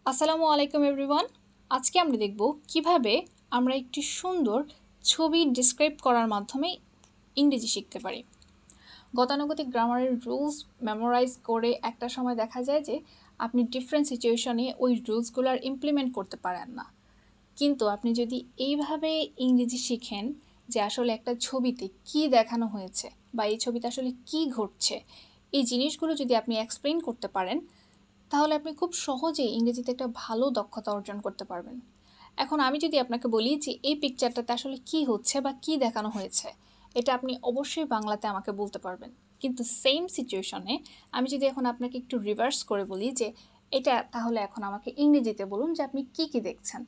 আসসালামু আলাইকুম এভরিওয়ান। আজকে আমরা দেখব কিভাবে আমরা একটি সুন্দর ছবি ডিসক্রাইব করার মাধ্যমে ইংরেজি শিখতে পারি। গতানুগতিক গ্রামারের রুলস মেমোরাইজ করে একটা সময় দেখা যায় যে আপনি ডিফারেন্ট সিচুয়েশনে ওই রুলসগুলোর ইমপ্লিমেন্ট করতে পারেন না, কিন্তু আপনি যদি এইভাবে ইংরেজি শিখেন যে আসলে একটা ছবিতে কি দেখানো হয়েছে বা এই ছবিতে আসলে কি ঘটছে, এই জিনিসগুলো যদি আপনি এক্সপ্লেইন করতে পারেন, তাহলে আপনি খুব সহজেই ইংরেজিতে একটা ভালো দক্ষতা অর্জন করতে পারবেন। এখন আমি যদি আপনাকে বলি যে এই পিকচারটাতে আসলে কি হচ্ছে বা কি দেখানো হয়েছে, এটা আপনি অবশ্যই বাংলাতে আমাকে বলতে পারবেন। কিন্তু সেম সিচুয়েশনে আমি যদি এখন আপনাকে একটু রিভার্স করে বলি যে এটা, তাহলে এখন আমাকে ইংরেজিতে বলুন যে আপনি কি কি দেখছেন।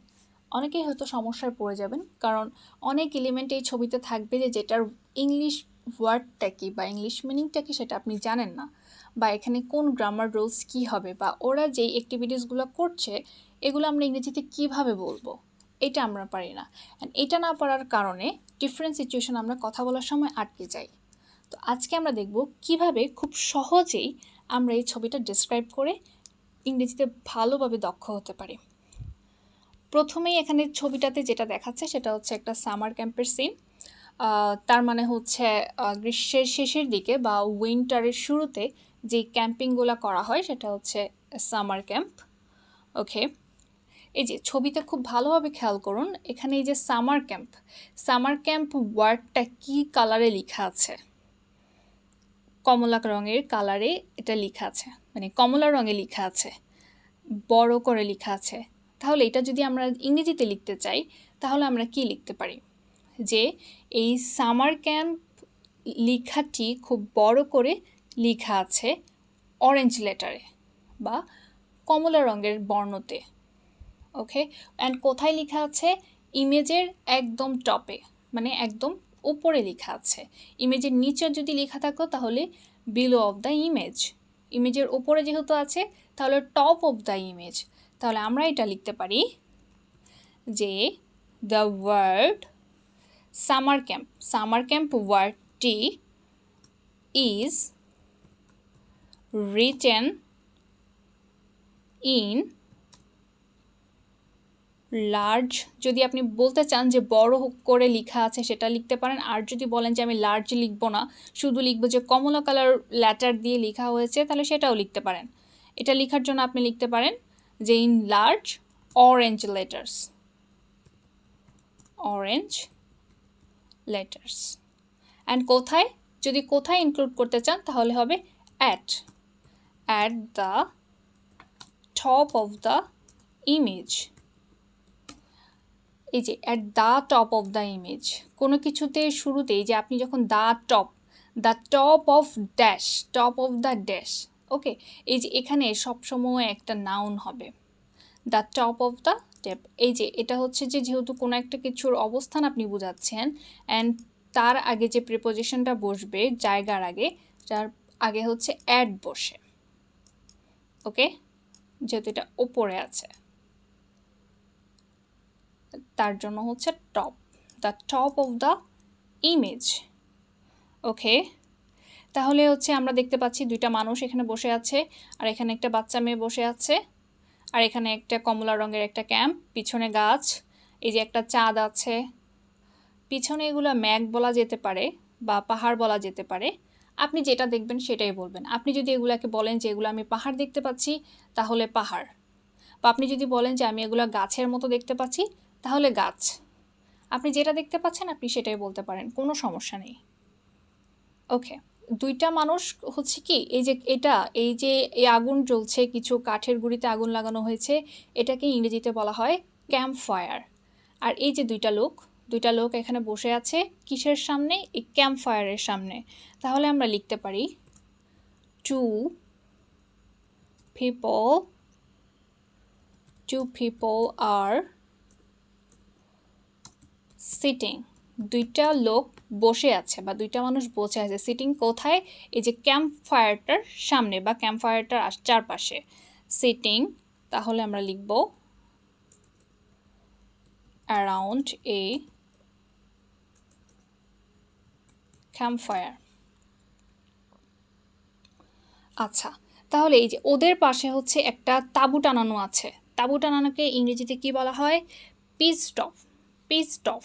অনেকেই হয়তো সমস্যায় পড়ে যাবেন, কারণ অনেক এলিমেন্ট এই ছবিতে থাকবে যে যেটার ইংলিশ ওয়ার্ডটা কি বা ইংলিশ মিনিংটা কি সেটা আপনি জানেন না, বা এখানে কোন গ্রামার রুলস কি হবে, বা ওরা যেই অ্যাক্টিভিটিসগুলো করছে এগুলো আমরা ইংরেজিতে কিভাবে বলবো, এটা আমরা পারি না। অ্যান্ড এটা না পারার কারণে ডিফারেন্ট সিচুয়েশন আমরা কথা বলার সময় আটকে যাই। তো আজকে আমরা দেখব কিভাবে খুব সহজেই আমরা এই ছবিটা ডিসক্রাইব করে ইংরেজিতে ভালোভাবে দক্ষ হতে পারি। প্রথমেই এখানে ছবিটাতে যেটা দেখাচ্ছে সেটা হচ্ছে একটা সামার ক্যাম্পের সিন। তার মানে হচ্ছে গ্রীষ্মের শেষের দিকে বা উইন্টারের শুরুতে যে ক্যাম্পিংগুলো করা হয় সেটা হচ্ছে সামার ক্যাম্প। ওকে, এই যে ছবিতে খুব ভালোভাবে খেয়াল করুন, এখানে এই যে সামার ক্যাম্প ওয়ার্ডটা কি কালারে লেখা আছে? কমলা রঙের কালারে এটা লেখা আছে, মানে কমলা রঙে লেখা আছে, বড় করে লেখা আছে। তাহলে এটা যদি আমরা ইংরেজিতে লিখতে চাই তাহলে আমরা কি লিখতে পারি? যে এই সামার ক্যাম্প লেখাটি খুব বড় করে লেখা আছে অরেঞ্জ লেটারে বা কমলা রঙের বর্ণতে। ওকে, অ্যান্ড কোথায় লেখা আছে? ইমেজের একদম টপে, মানে একদম উপরে লেখা আছে। ইমেজের নিচে যদি লেখা থাকতো তাহলে বিলো অফ দ্য ইমেজ, ইমেজের উপরে যেহেতু আছে তাহলে টপ অফ দ্য ইমেজ। তাহলে আমরা এটা লিখতে পারি যে দ্য ওয়ার্ড সামার ক্যাম্প ওয়ার্ডটি ইজ রিটেন ইন লার্জ। যদি আপনি বলতে চান যে বড় করে লেখা আছে সেটা লিখতে পারেন, আর যদি বলেন যে আমি লার্জ লিখবো না, শুধু লিখবো যে কমলা কালার লেটার দিয়ে লেখা হয়েছে, তাহলে সেটাও লিখতে পারেন। এটা লেখার জন্য আপনি লিখতে পারেন যে in large orange letters. And কোথায়, যদি কোথায় ইনক্লুড করতে চান তাহলে হবে at the top of the image. এই যে at the top of the image, কোনো কিছুতে শুরুতেই যে আপনি যখন the top of the dash. Okay, এই যে এখানে সবসময় একটা নাউন হবে the top of the tap. এই যে এটা হচ্ছে যে যেহেতু কোনো একটা কিছুর অবস্থান আপনি বোঝাচ্ছেন, অ্যান্ড তার আগে যে প্রিপোজিশনটা বসবে জায়গার আগে, যার আগে হচ্ছে অ্যাট বসে। ওকে, যেহেতু এটা ওপরে আছে তার জন্য হচ্ছে top, the top of the image. Okay, তাহলে হচ্ছে আমরা দেখতে পাচ্ছি দুইটা মানুষ এখানে বসে আছে, আর এখানে একটা বাচ্চা মেয়ে বসে আছে, আর এখানে একটা কমলা রঙের একটা ক্যাম্প, পিছনে গাছ, এই যে একটা চাঁদ আছে পিছনে। এগুলো ম্যাঘ বলা যেতে পারে বা পাহাড় বলা যেতে পারে, আপনি যেটা দেখবেন সেটাই বলবেন। আপনি যদি এগুলাকে বলেন যে এগুলো আমি পাহাড় দেখতে পাচ্ছি তাহলে পাহাড়, বা আপনি যদি বলেন যে আমি এগুলো গাছের মতো দেখতে পাচ্ছি তাহলে গাছ। আপনি যেটা দেখতে পাচ্ছেন আপনি সেটাই বলতে পারেন, কোনো সমস্যা নেই। ওকে, দুইটা মানুষ হচ্ছে কি, এই যে এই আগুন জ্বলছে, কিছু কাঠের গুঁড়িতে আগুন লাগানো হয়েছে, এটাকে ইংরেজিতে বলা হয় ক্যাম্প ফায়ার। আর এই যে দুইটা লোক এখানে বসে আছে কিসের সামনে? এই ক্যাম্প ফায়ারের সামনে। তাহলে আমরা লিখতে পারি টু পিপল আর সিটিং। দুইটা লোক বসে আছে বা দুইটা মানুষ বসে আছে। সিটিং কোথায়? এই যে ক্যাম্প ফায়ারটার সামনে বা ক্যাম্প ফায়ারটার চারপাশে সিটিং। তাহলে আমরা লিখব অ্যারাউন্ড এ ক্যাম্প ফায়ার। আচ্ছা, তাহলে এই যে ওদের পাশে হচ্ছে একটা তাঁবু টানানো আছে, তাঁবু টানানোকে ইংরেজিতে কি বলা হয়? Pitched off, pitched off.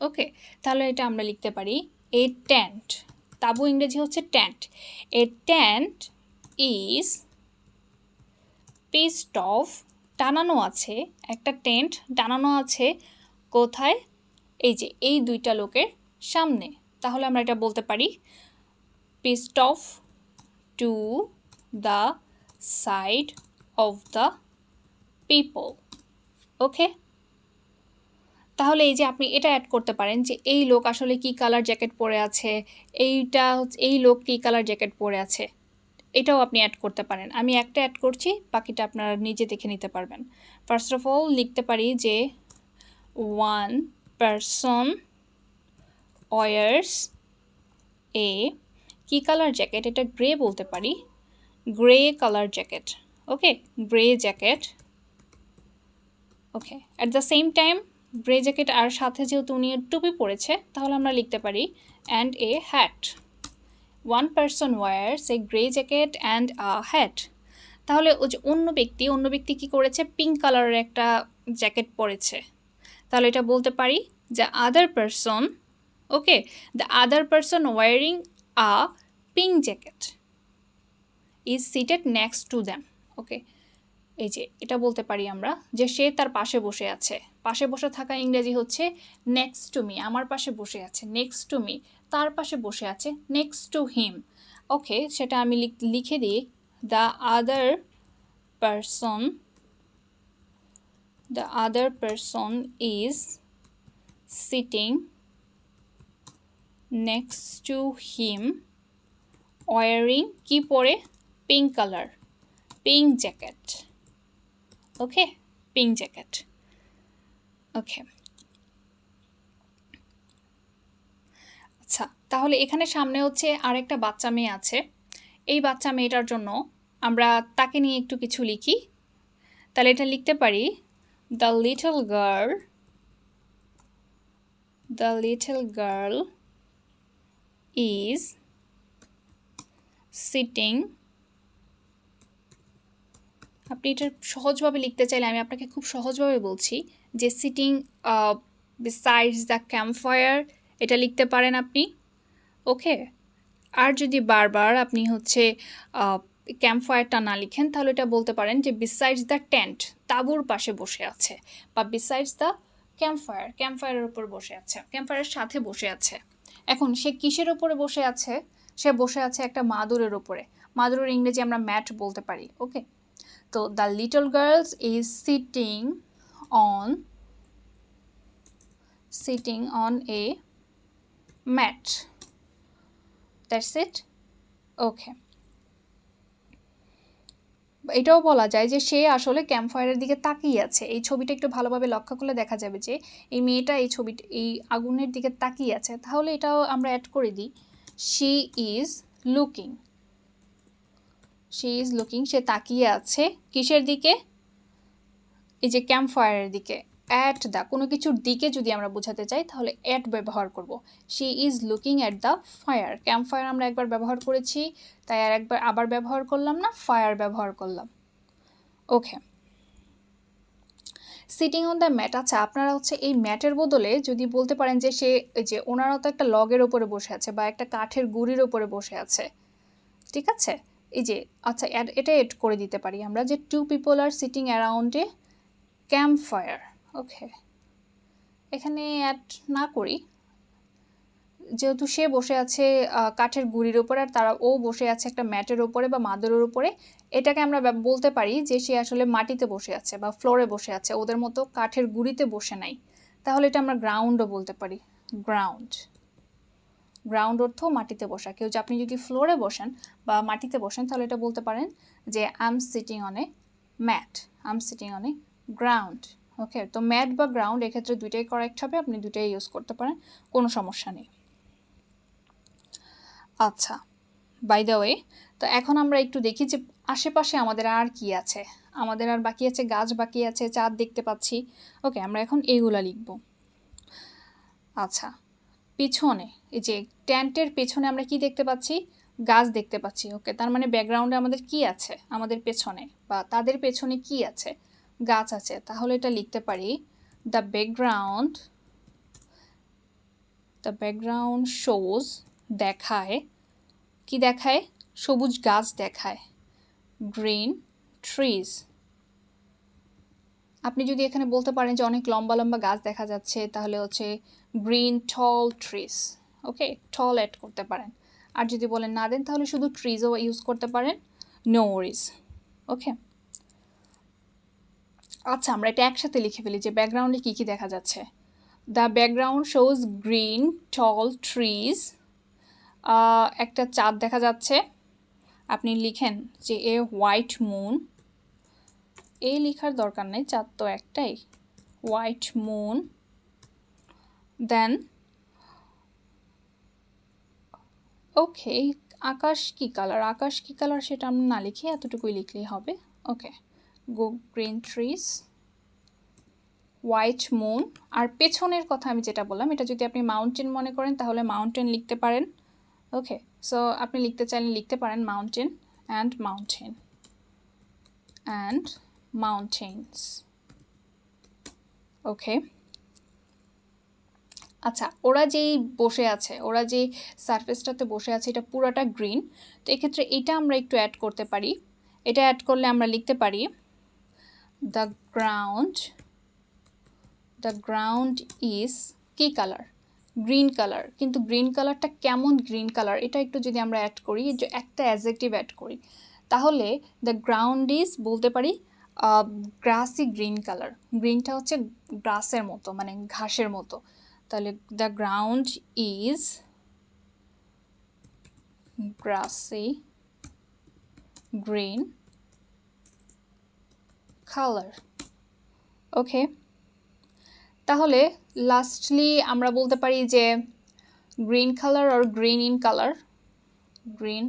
Okay, তাহলে এটা আমরা লিখতে পারি এ টেন্ট। তাঁবু ইংরেজি হচ্ছে tent. A tent is pitched of, টানানো আছে, একটা টেন্ট টানানো আছে কোথায়? এই যে এই দুইটা লোকের সামনে। তাহলে আমরা এটা বলতে পারি pitched off to the side of the people. Okay, তাহলে এই যে আপনি এটা অ্যাড করতে পারেন যে এই লোক আসলে কি কালার জ্যাকেট পরে আছে, এই লোক কি কালার জ্যাকেট পরে আছে, এটাও আপনি অ্যাড করতে পারেন। আমি একটা অ্যাড করছি, বাকিটা আপনারা নিজে দেখে নিতে পারবেন। ফার্স্ট অফ অল লিখতে পারি যে ওয়ান পারসন ওয়ার্স এ কি কালার জ্যাকেট, এটা গ্রে বলতে পারি, grey colour jacket. Okay, grey jacket. Okay, at the same time grey jacket আর সাথে যেহেতু উনি টুপি পরেছে, তাহলে আমরা লিখতে পারি and a hat. One person wears a grey jacket and a hat. তাহলে ওই যে অন্য ব্যক্তি কি করেছে? পিঙ্ক কালারের একটা জ্যাকেট পরেছে। তাহলে এটা বলতে পারি যে other person, okay, the other person wearing a pink jacket is seated next to them. Okay, এই যে এটা বলতে পারি আমরা যে সে তার পাশে বসে আছে। পাশে বসে থাকা ইংরেজি হচ্ছে নেক্সট টু মি, আমার পাশে বসে আছে, নেক্সট টু মি, তার পাশে বসে আছে, নেক্সট টু হিম। ওকে, সেটা আমি লিখে দিই the other person is sitting next to him wearing কি পরে? Pink colour, pink jacket. Okay, pink jacket. Okay, আচ্ছা, তাহলে এখানে সামনে হচ্ছে আরেকটা বাচ্চা মেয়ে আছে। এই বাচ্চা মেয়েটার জন্য আমরা তাকে নিয়ে একটু কিছু লিখি। তাহলে এটা লিখতে পারি the little girl is sitting. আপনি এটা সহজভাবে লিখতে চাইলে আমি আপনাকে খুব সহজভাবে বলছি যে সিটিং বিসাইডস দ্য ক্যাম্পফায়ার, এটা লিখতে পারেন আপনি। ওকে, আর যদি বারবার আপনি হচ্ছে ক্যাম্পফায়ারটা না লিখেন, তাহলে এটা বলতে পারেন যে বিসাইডস দ্য টেন্ট, তাঁবুর পাশে বসে আছে, বা বিসাইডস দ্য ক্যাম্পফায়ারের উপর বসে আছে, ক্যাম্পফায়ারের সাথে বসে আছে। এখন সে কিসের ওপরে বসে আছে? সে বসে আছে একটা মাদুরের ওপরে। মাদুরের ইংরেজি আমরা ম্যাট বলতে পারি। ওকে, তো the little girls is sitting on a mat. That's it. Okay, এটাও বলা যায় যে সে আসলে ক্যাম্পফায়ারের দিকে তাকিয়ে আছে। এই ছবিটা একটু ভালোভাবে লক্ষ্য করলে দেখা যাবে যে এই মেয়েটা এই আগুনের দিকে তাকিয়ে আছে। তাহলে এটাও আমরা অ্যাড করে দিই শি ইজ লুকিং। সে তাকিয়ে আছে কিসের দিকে? এই যে ক্যাম্পফায়ারের দিকে। অ্যাট দ্য, কোনো কিছুর দিকে যদি আমরা বোঝাতে চাই তাহলে অ্যাট ব্যবহার করব। She is looking at the fire. Campfire আমরা একবার ব্যবহার করেছি, তাই আবার ব্যবহার করলাম না, ফায়ার ব্যবহার করলাম। ওকে, সিটিং অন দ্য ম্যাট। আচ্ছা, আপনারা হচ্ছে এই ম্যাটের বদলে যদি বলতে পারেন যে ওনারা তো একটা লগের ওপরে বসে আছে বা একটা কাঠের গুঁড়ির ওপরে বসে আছে, ঠিক আছে? এই যে আচ্ছা, এটা এড করে দিতে পারি আমরা যে two people are sitting around a campfire. Okay, এখানে অ্যাড না করি, যেহেতু সে বসে আছে কাঠের গুঁড়ির ওপরে আর ও বসে আছে একটা ম্যাটের ওপরে বা মাদুরের ওপরে, এটাকে আমরা বলতে পারি যে সে আসলে মাটিতে বসে আছে বা ফ্লোরে বসে আছে, ওদের মতো কাঠের গুঁড়িতে বসে নাই। তাহলে এটা আমরা গ্রাউন্ডও বলতে পারি। গ্রাউন্ড অর্থ মাটিতে বসা। আপনি যদি ফ্লোরে বসেন বা মাটিতে বসেন, তাহলে এটা বলতে পারেন যে I am sitting on a mat, I am sitting on a ground. Okay, তো ম্যাট বা গ্রাউন্ড এক্ষেত্রে দুইটাই কারেক্ট হবে, আপনি দুইটাই ইউজ করতে পারেন, কোনো সমস্যা নেই। আচ্ছা, বাই দ্য ওয়ে, তো এখন আমরা একটু দেখি যে আশেপাশে আমাদের আর কি আছে। আমাদের আর বাকি আছে গাছ, বাকি আছে চাঁদ দেখতে পাচ্ছি। ওকে, আমরা এখন এইগুলা লিখব। আচ্ছা, পিছনে এই যে টেন্টের পেছনে আমরা কি দেখতে পাচ্ছি? গাছ দেখতে পাচ্ছি। ওকে, তার মানে ব্যাকগ্রাউন্ডে আমাদের কি আছে? আমাদের পেছনে বা তাদের পেছনে কি আছে? গাছ আছে, তাহলে এটা লিখতে পারি দ্য ব্যাকগ্রাউন্ড শোজ, দেখায়, কি দেখায়? সবুজ গাছ দেখায়, গ্রিন ট্রিজ। আপনি যদি এখানে বলতে পারেন যে অনেক লম্বা লম্বা গাছ দেখা যাচ্ছে, তাহলে হচ্ছে গ্রিন টল ট্রিজ। ওকে, টল অ্যাড করতে পারেন। আর যদি বলেন না দেন, তাহলে শুধু ট্রিজও ইউজ করতে পারেন, নো ওয়ারিজ। ওকে, আচ্ছা, আমরা এটা একসাথে লিখে ফেলি যে ব্যাকগ্রাউন্ডে কী কী দেখা যাচ্ছে। The background shows green tall trees. একটা চাঁদ দেখা যাচ্ছে, আপনি লিখেন যে এ হোয়াইট মুন। এই লেখার দরকার নেই, চাঁদ তো একটাই, হোয়াইট মুন। দেন ওকে, আকাশ কি কালার? আকাশ কি কালার সেটা আমরা না লিখে এতটুকুই লিখলেই হবে। Okay, go green trees, white moon. আর পেছনের কথা আমি যেটা বললাম, এটা যদি আপনি মাউন্টেন মনে করেন তাহলে মাউন্টেন লিখতে পারেন। ওকে, সো আপনি লিখতে চাইলে লিখতে পারেন মাউন্টেন অ্যান্ড মাউন্টেন্স। ওকে, আচ্ছা, ওরা যেই বসে আছে, ওরা যেই সারফেসটাতে বসে আছে, এটা পুরোটা গ্রিন। তো এক্ষেত্রে এটা আমরা একটু অ্যাড করতে পারি। এটা অ্যাড করলে আমরা লিখতে পারি দ্য গ্রাউন্ড ইজ কি কালার? Green colour. কিন্তু গ্রিন কালারটা কেমন গ্রিন কালার, এটা একটু যদি আমরা অ্যাড করি, যে একটা অ্যাডজেক্টিভ অ্যাড করি, তাহলে দ্য গ্রাউন্ড ইজ বলতে পারি গ্রাসি গ্রিন কালার। গ্রিনটা হচ্ছে গ্রাসের মতো, মানে ঘাসের মতো। তাহলে the ground is grassy green colour. Okay, তাহলে লাস্টলি আমরা বলতে পারি যে গ্রিন কালার আর green in colour, green,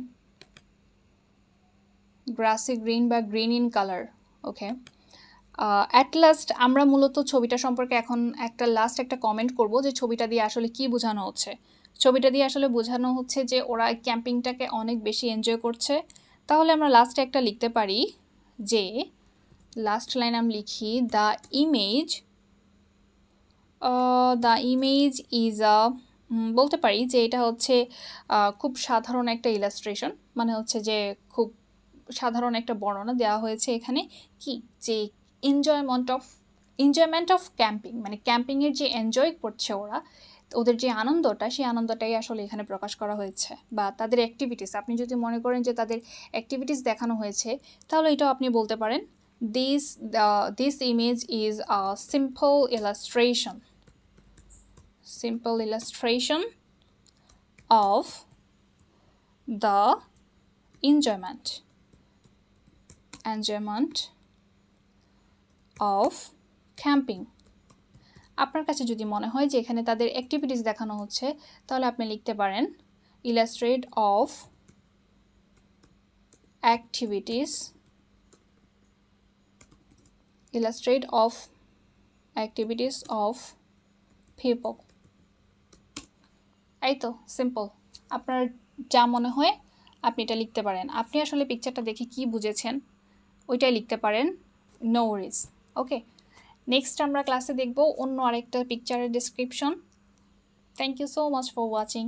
grassy green বা green in colour. Okay, at last আমরা মূলত ছবিটা সম্পর্কে এখন একটা কমেন্ট করব যে ছবিটা দিয়ে আসলে কি বোঝানো হচ্ছে। ছবিটা দিয়ে আসলে বোঝানো হচ্ছে যে ওরা ক্যাম্পিংটাকে অনেক বেশি এনজয় করছে। তাহলে আমরা লাস্টে একটা লিখতে পারি যে, লাস্ট লাইন আমি লিখি দ্য ইমেজ ইজ বলতে পারি যে এটা হচ্ছে খুব সাধারণ একটা ইলাস্ট্রেশন, মানে হচ্ছে যে খুব সাধারণ একটা বর্ণনা দেওয়া হয়েছে এখানে, কি যে এনজয়মেন্ট অফ ক্যাম্পিং, মানে ক্যাম্পিংয়ের যে এনজয় করছে ওরা, ওদের যে আনন্দটা, সেই আনন্দটাই আসলে এখানে প্রকাশ করা হয়েছে, বা তাদের অ্যাক্টিভিটিস। আপনি যদি মনে করেন যে তাদের অ্যাক্টিভিটিস দেখানো হয়েছে, তাহলে এটাও আপনি বলতে পারেন this image is a simple illustration of the enjoyment of camping. আপনার কাছে যদি মনে হয় যে এখানে তাদের অ্যাক্টিভিটিস দেখানো হচ্ছে, তাহলে আপনি লিখতে পারেন illustrate of activities of people. এই তো সিম্পল, আপনার যা মনে হয় আপনি এটা লিখতে পারেন। আপনি আসলে পিকচারটা দেখে কি বুঝেছেন ওইটাই লিখতে পারেন, নো ওয়ারিজ। ওকে, নেক্সট আমরা ক্লাসে দেখব অন্য আরেকটা পিকচারের description. Thank you so much for watching.